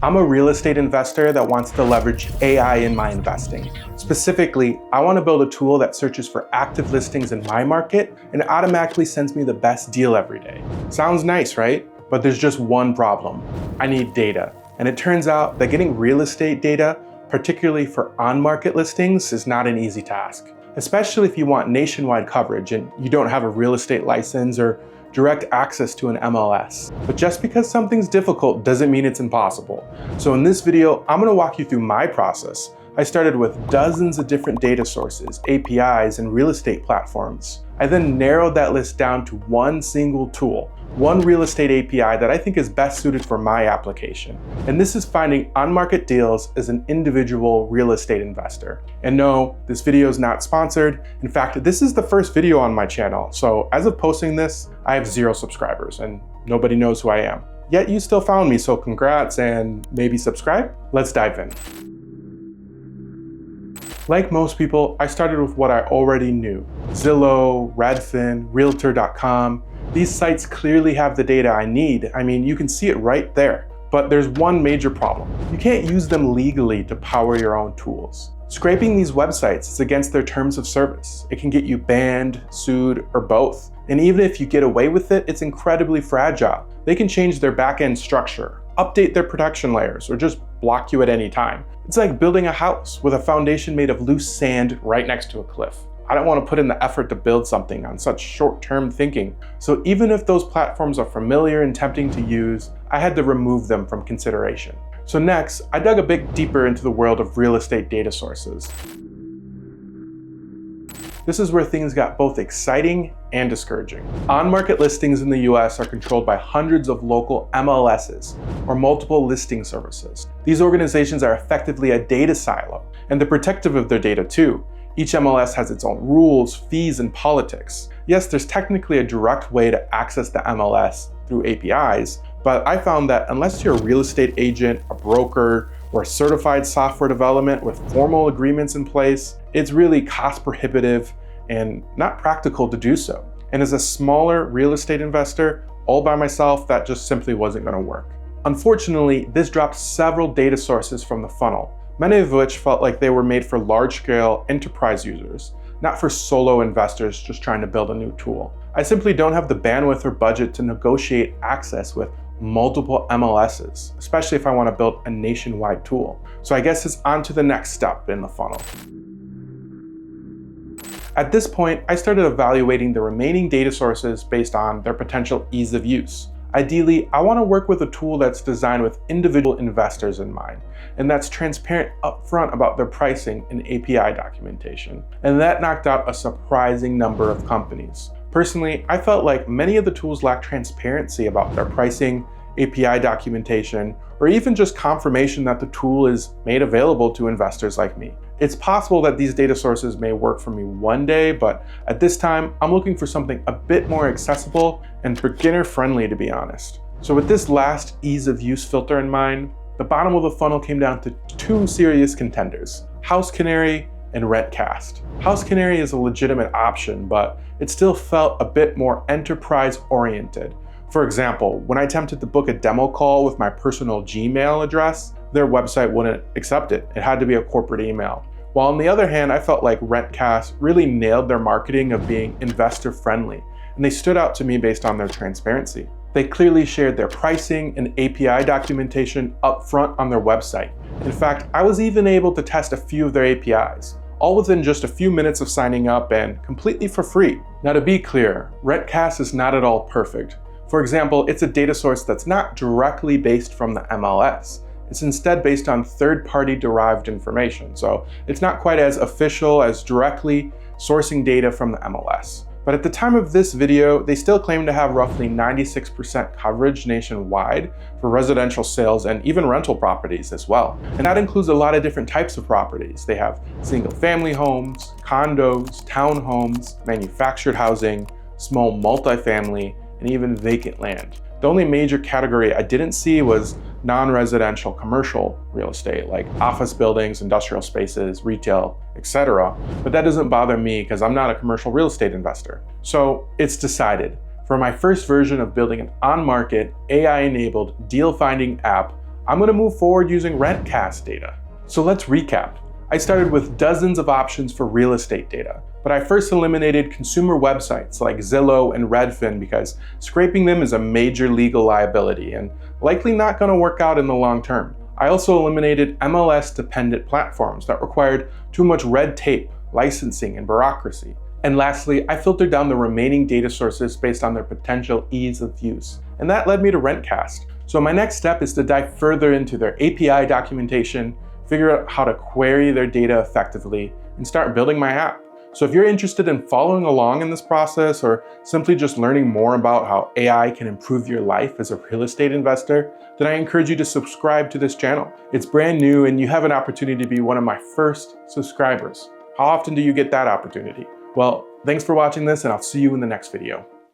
I'm a real estate investor that wants to leverage AI in my investing. Specifically, I want to build a tool that searches for active listings in my market and automatically sends me the best deal every day. Sounds nice, right? But there's just one problem. I need data. And it turns out that getting real estate data, particularly for on-market listings, is not an easy task. Especially if you want nationwide coverage and you don't have a real estate license or direct access to an MLS. But just because something's difficult doesn't mean it's impossible. So in this video, I'm gonna walk you through my process. I started with dozens of different data sources, APIs, and real estate platforms. I then narrowed that list down to one single tool, one real estate API that I think is best suited for my application. And this is finding on-market deals as an individual real estate investor. And no, this video is not sponsored. In fact, this is the first video on my channel. So as of posting this, I have 0 subscribers and nobody knows who I am. Yet you still found me, so congrats and maybe subscribe. Let's dive in. Like most people, I started with what I already knew. Zillow, Redfin, Realtor.com. These sites clearly have the data I need. I mean, you can see it right there. But there's one major problem. You can't use them legally to power your own tools. Scraping these websites is against their terms of service. It can get you banned, sued, or both. And even if you get away with it, it's incredibly fragile. They can change their back-end structure, update their protection layers, or just block you at any time. It's like building a house with a foundation made of loose sand right next to a cliff. I don't want to put in the effort to build something on such short-term thinking. So even if those platforms are familiar and tempting to use, I had to remove them from consideration. So next, I dug a bit deeper into the world of real estate data sources. This is where things got both exciting and discouraging. On-market listings in the US are controlled by hundreds of local MLSs, or multiple listing services. These organizations are effectively a data silo, and they're protective of their data too. Each MLS has its own rules, fees, and politics. Yes, there's technically a direct way to access the MLS through APIs, but I found that unless you're a real estate agent, a broker, or a certified software development with formal agreements in place, it's really cost prohibitive and not practical to do so. And as a smaller real estate investor, all by myself, that just simply wasn't gonna work. Unfortunately, this dropped several data sources from the funnel, many of which felt like they were made for large-scale enterprise users, not for solo investors just trying to build a new tool. I simply don't have the bandwidth or budget to negotiate access with multiple MLSs, especially if I want to build a nationwide tool. So I guess it's on to the next step in the funnel. At this point, I started evaluating the remaining data sources based on their potential ease of use. Ideally, I want to work with a tool that's designed with individual investors in mind, and that's transparent upfront about their pricing and API documentation. And that knocked out a surprising number of companies. Personally, I felt like many of the tools lack transparency about their pricing, API documentation, or even just confirmation that the tool is made available to investors like me. It's possible that these data sources may work for me one day, but at this time, I'm looking for something a bit more accessible and beginner-friendly, to be honest. So with this last ease of use filter in mind, the bottom of the funnel came down to 2 serious contenders: House Canary and Rentcast. House Canary is a legitimate option, but it still felt a bit more enterprise-oriented. For example, when I attempted to book a demo call with my personal Gmail address, their website wouldn't accept it. It had to be a corporate email. While on the other hand, I felt like Rentcast really nailed their marketing of being investor-friendly, and they stood out to me based on their transparency. They clearly shared their pricing and API documentation upfront on their website. In fact, I was even able to test a few of their APIs, all within just a few minutes of signing up and completely for free. Now to be clear, Rentcast is not at all perfect. For example, it's a data source that's not directly based from the MLS. It's instead based on third-party derived information, so it's not quite as official as directly sourcing data from the MLS. But at the time of this video, they still claim to have roughly 96% coverage nationwide for residential sales and even rental properties as well. And that includes a lot of different types of properties. They have single-family homes, condos, townhomes, manufactured housing, small multifamily, and even vacant land. The only major category I didn't see was non-residential commercial real estate, like office buildings, industrial spaces, retail, etc. But that doesn't bother me because I'm not a commercial real estate investor. So it's decided. For my first version of building an on-market, AI-enabled deal-finding app, I'm going to move forward using Rentcast data. So let's recap. I started with dozens of options for real estate data, but I first eliminated consumer websites like Zillow and Redfin because scraping them is a major legal liability and likely not going to work out in the long term. I also eliminated MLS-dependent platforms that required too much red tape, licensing, and bureaucracy. And lastly, I filtered down the remaining data sources based on their potential ease of use. And that led me to Rentcast. So my next step is to dive further into their API documentation, figure out how to query their data effectively, and start building my app. So if you're interested in following along in this process or simply just learning more about how AI can improve your life as a real estate investor, then I encourage you to subscribe to this channel. It's brand new and you have an opportunity to be one of my first subscribers. How often do you get that opportunity? Well, thanks for watching this and I'll see you in the next video.